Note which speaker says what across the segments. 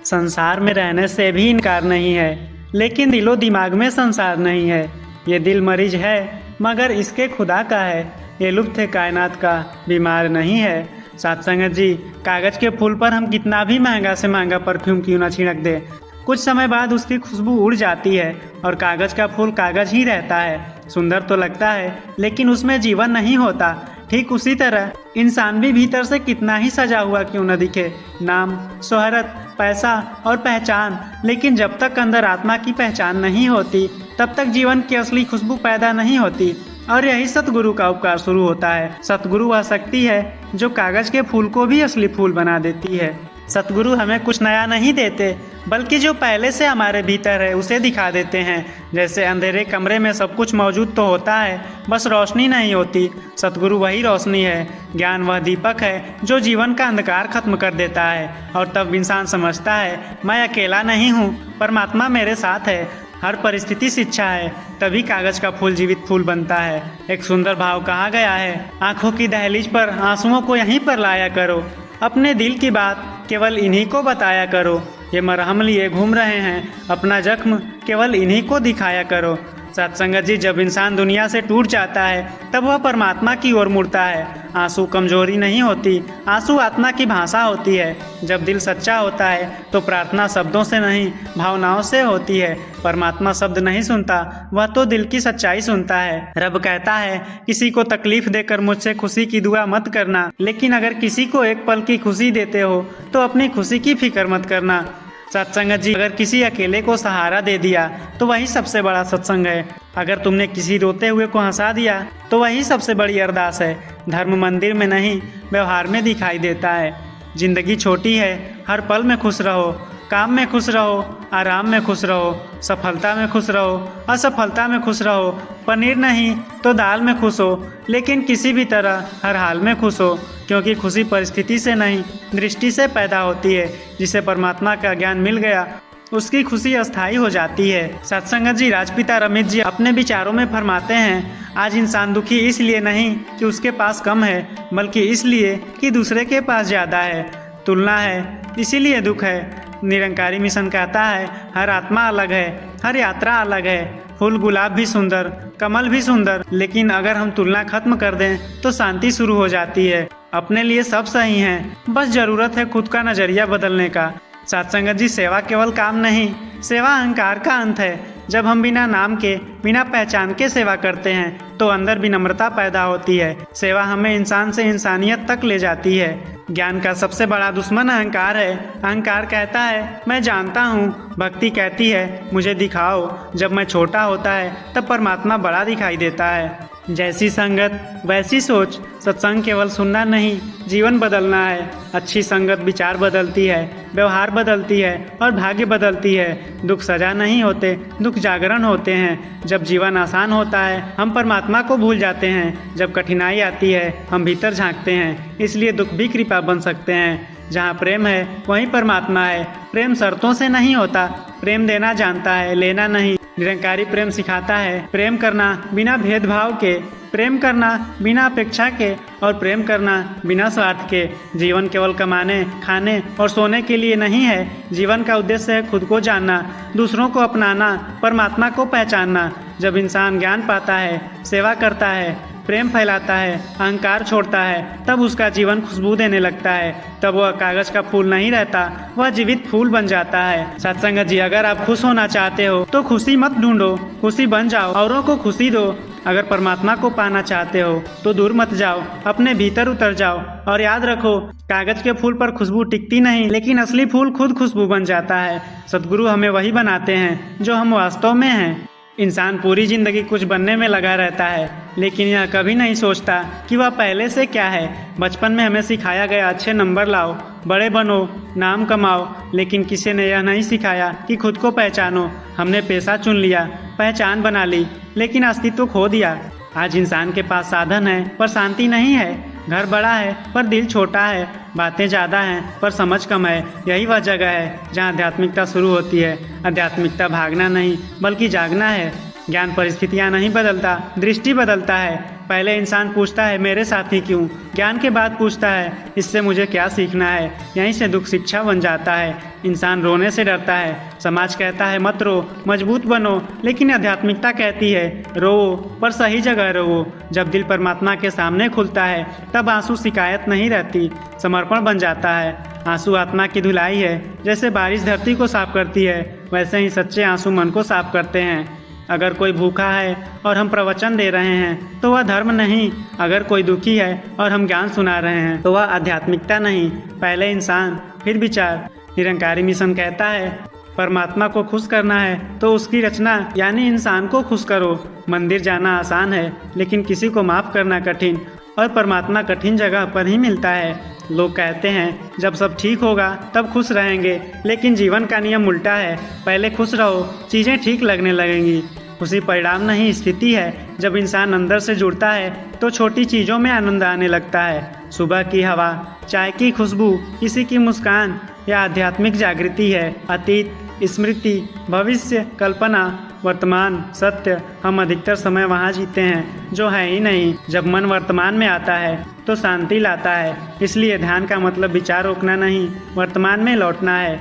Speaker 1: संसार में रहने से भी इनकार नहीं है, लेकिन दिलो दिमाग में संसार नहीं है। ये दिल मरीज है मगर इसके खुदा का है। ये लुत्फ है कायनात का, बीमार नहीं है। साथ संगत जी, कागज के फूल पर हम कितना भी महंगा से महंगा परफ्यूम क्यों ना छिड़क दे, कुछ समय बाद उसकी खुशबू उड़ जाती है और कागज का फूल कागज ही रहता है। सुंदर तो लगता है लेकिन उसमें जीवन नहीं होता। ठीक उसी तरह इंसान भी भीतर से कितना ही सजा हुआ क्यों न दिखे, नाम, शोहरत, पैसा और पहचान, लेकिन जब तक अंदर आत्मा की पहचान नहीं होती तब तक जीवन की असली खुशबू पैदा नहीं होती। और यही सतगुरु का उपकार शुरू होता है। सतगुरु वह शक्ति है जो कागज के फूल को भी असली फूल बना देती है। सतगुरु हमें कुछ नया नहीं देते, बल्कि जो पहले से हमारे भीतर है उसे दिखा देते हैं। जैसे अंधेरे कमरे में सब कुछ मौजूद तो होता है, बस रोशनी नहीं होती। सतगुरु वही रोशनी है। ज्ञान वह दीपक है जो जीवन का अंधकार खत्म कर देता है। और तब इंसान समझता है, मैं अकेला नहीं हूँ, परमात्मा मेरे साथ है। हर परिस्थिति शिक्षा है, तभी कागज का फूल जीवित फूल बनता है। एक सुंदर भाव कहा गया है, आंखों की दहलीज पर आंसुओं को यहीं पर लाया करो, अपने दिल की बात केवल इन्हीं को बताया करो। ये मरहम लिए घूम रहे हैं, अपना जख्म केवल इन्हीं को दिखाया करो। सत्संगत जी, जब इंसान दुनिया से टूट जाता है तब वह परमात्मा की ओर मुड़ता है। आंसू कमजोरी नहीं होती, आंसू आत्मा की भाषा होती है। जब दिल सच्चा होता है तो प्रार्थना शब्दों से नहीं, भावनाओं से होती है। परमात्मा शब्द नहीं सुनता, वह तो दिल की सच्चाई सुनता है। रब कहता है, किसी को तकलीफ देकर मुझसे खुशी की दुआ मत करना, लेकिन अगर किसी को एक पल की खुशी देते हो तो अपनी खुशी की फिक्र मत करना। सत्संगत जी, अगर किसी अकेले को सहारा दे दिया तो वही सबसे बड़ा सत्संग है। अगर तुमने किसी रोते हुए को हंसा दिया तो वही सबसे बड़ी अरदास है। धर्म मंदिर में नहीं, व्यवहार में दिखाई देता है। जिंदगी छोटी है, हर पल में खुश रहो, काम में खुश रहो, आराम में खुश रहो, सफलता में खुश रहो, असफलता में खुश रहो। पनीर नहीं तो दाल में खुश हो, लेकिन किसी भी तरह हर हाल में खुश हो, क्योंकि खुशी परिस्थिति से नहीं, दृष्टि से पैदा होती है। जिसे परमात्मा का ज्ञान मिल गया उसकी खुशी अस्थायी हो जाती है। सत्संगत जी, राजपिता रमित जी अपने विचारों में फरमाते हैं, आज इंसान दुखी इसलिए नहीं कि उसके पास कम है, बल्कि इसलिए कि दूसरे के पास ज़्यादा है। तुलना है इसीलिए दुख है। निरंकारी मिशन कहता है, हर आत्मा अलग है, हर यात्रा अलग है। फूल गुलाब भी सुंदर, कमल भी सुंदर, लेकिन अगर हम तुलना खत्म कर दें तो शांति शुरू हो जाती है। अपने लिए सब सही है, बस जरूरत है खुद का नजरिया बदलने का। सत्संगत जी, सेवा केवल काम नहीं, सेवा अहंकार का अंत है। जब हम बिना नाम के, बिना पहचान के सेवा करते हैं तो अंदर विनम्रता पैदा होती है। सेवा हमें इंसान से इंसानियत तक ले जाती है। ज्ञान का सबसे बड़ा दुश्मन अहंकार है। अहंकार कहता है, मैं जानता हूँ। भक्ति कहती है, मुझे दिखाओ। जब मैं छोटा होता है तब परमात्मा बड़ा दिखाई देता है। जैसी संगत वैसी सोच। सत्संग केवल सुनना नहीं, जीवन बदलना है। अच्छी संगत विचार बदलती है, व्यवहार बदलती है और भाग्य बदलती है। दुख सजा नहीं होते, दुख जागरण होते हैं। जब जीवन आसान होता है हम परमात्मा को भूल जाते हैं। जब कठिनाई आती है हम भीतर झांकते हैं, इसलिए दुख भी कृपा बन सकते हैं। जहाँ प्रेम है वहीं परमात्मा है। प्रेम शर्तों से नहीं होता, प्रेम देना जानता है, लेना नहीं। निरंकारी प्रेम सिखाता है प्रेम करना बिना भेदभाव के, प्रेम करना बिना अपेक्षा के और प्रेम करना बिना स्वार्थ के। जीवन केवल कमाने, खाने और सोने के लिए नहीं है। जीवन का उद्देश्य है खुद को जानना, दूसरों को अपनाना, परमात्मा को पहचानना। जब इंसान ज्ञान पाता है, सेवा करता है, प्रेम फैलाता है, अहंकार छोड़ता है, तब उसका जीवन खुशबू देने लगता है। तब वह कागज का फूल नहीं रहता, वह जीवित फूल बन जाता है। सत्संगत जी, अगर आप खुश होना चाहते हो तो खुशी मत ढूंढो, खुशी बन जाओ, औरों को खुशी दो। अगर परमात्मा को पाना चाहते हो तो दूर मत जाओ, अपने भीतर उतर जाओ। और याद रखो, कागज के फूल पर खुशबू टिकती नहीं, लेकिन असली फूल खुद खुशबू बन जाता है। सतगुरु हमें वही बनाते हैं जो हम वास्तव में हैं। इंसान पूरी जिंदगी कुछ बनने में लगा रहता है, लेकिन यह कभी नहीं सोचता कि वह पहले से क्या है। बचपन में हमें सिखाया गया अच्छे नंबर लाओ, बड़े बनो, नाम कमाओ, लेकिन किसी ने यह नहीं सिखाया कि खुद को पहचानो। हमने पेशा चुन लिया, पहचान बना ली, लेकिन अस्तित्व खो दिया। आज इंसान के पास साधन है पर शांति नहीं है। घर बड़ा है पर दिल छोटा है, बातें ज़्यादा हैं पर समझ कम है। यही वह जगह है जहाँ आध्यात्मिकता शुरू होती है। आध्यात्मिकता भागना नहीं बल्कि जागना है। ज्ञान परिस्थितियाँ नहीं बदलता, दृष्टि बदलता है। पहले इंसान पूछता है मेरे साथ ही क्यों, ज्ञान के बाद पूछता है इससे मुझे क्या सीखना है। यहीं से दुख शिक्षा बन जाता है। इंसान रोने से डरता है। समाज कहता है मत रो, मजबूत बनो, लेकिन आध्यात्मिकता कहती है रो पर सही जगह रो। जब दिल परमात्मा के सामने खुलता है तब आंसू शिकायत नहीं रहती, समर्पण बन जाता है। आंसू आत्मा की धुलाई है। जैसे बारिश धरती को साफ करती है, वैसे ही सच्चे आंसू मन को साफ करते हैं। अगर कोई भूखा है और हम प्रवचन दे रहे हैं तो वह धर्म नहीं। अगर कोई दुखी है और हम ज्ञान सुना रहे हैं तो वह आध्यात्मिकता नहीं। पहले इंसान फिर विचार। निरंकारी मिशन कहता है परमात्मा को खुश करना है तो उसकी रचना यानी इंसान को खुश करो। मंदिर जाना आसान है, लेकिन किसी को माफ़ करना कठिन, और परमात्मा कठिन जगह पर ही मिलता है। लोग कहते हैं जब सब ठीक होगा तब खुश रहेंगे, लेकिन जीवन का नियम उल्टा है। पहले खुश रहो, चीज़ें ठीक लगने लगेंगी। खुशी परिणाम नहीं, स्थिति है। जब इंसान अंदर से जुड़ता है तो छोटी चीज़ों में आनंद आने लगता है। सुबह की हवा, चाय की खुशबू, किसी की मुस्कान या आध्यात्मिक जागृति है। अतीत, स्मृति, भविष्य, कल्पना, वर्तमान, सत्य। हम अधिकतर समय वहाँ जीते हैं जो है ही नहीं। जब मन वर्तमान में आता है तो शांति लाता है। इसलिए ध्यान का मतलब विचार रोकना नहीं, वर्तमान में लौटना है।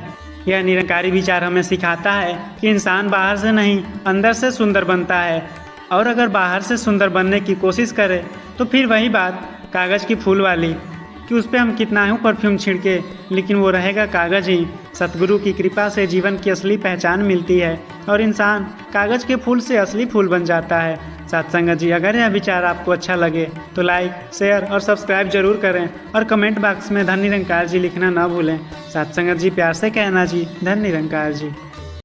Speaker 1: यह निरंकारी विचार हमें सिखाता है कि इंसान बाहर से नहीं, अंदर से सुंदर बनता है। और अगर बाहर से सुंदर बनने की कोशिश करे तो फिर वही बात कागज़ की फूल वाली कि उस पर हम कितना ही परफ्यूम छिड़के, लेकिन वो रहेगा कागज़ ही। सतगुरु की कृपा से जीवन की असली पहचान मिलती है और इंसान कागज़ के फूल से असली फूल बन जाता है। सत्संगत जी, अगर यह विचार आपको अच्छा लगे तो लाइक, शेयर और सब्सक्राइब जरूर करें, और कमेंट बॉक्स में धन निरंकार जी लिखना ना भूलें। सत्संगत जी, प्यार से कहना जी, धन निरंकार जी।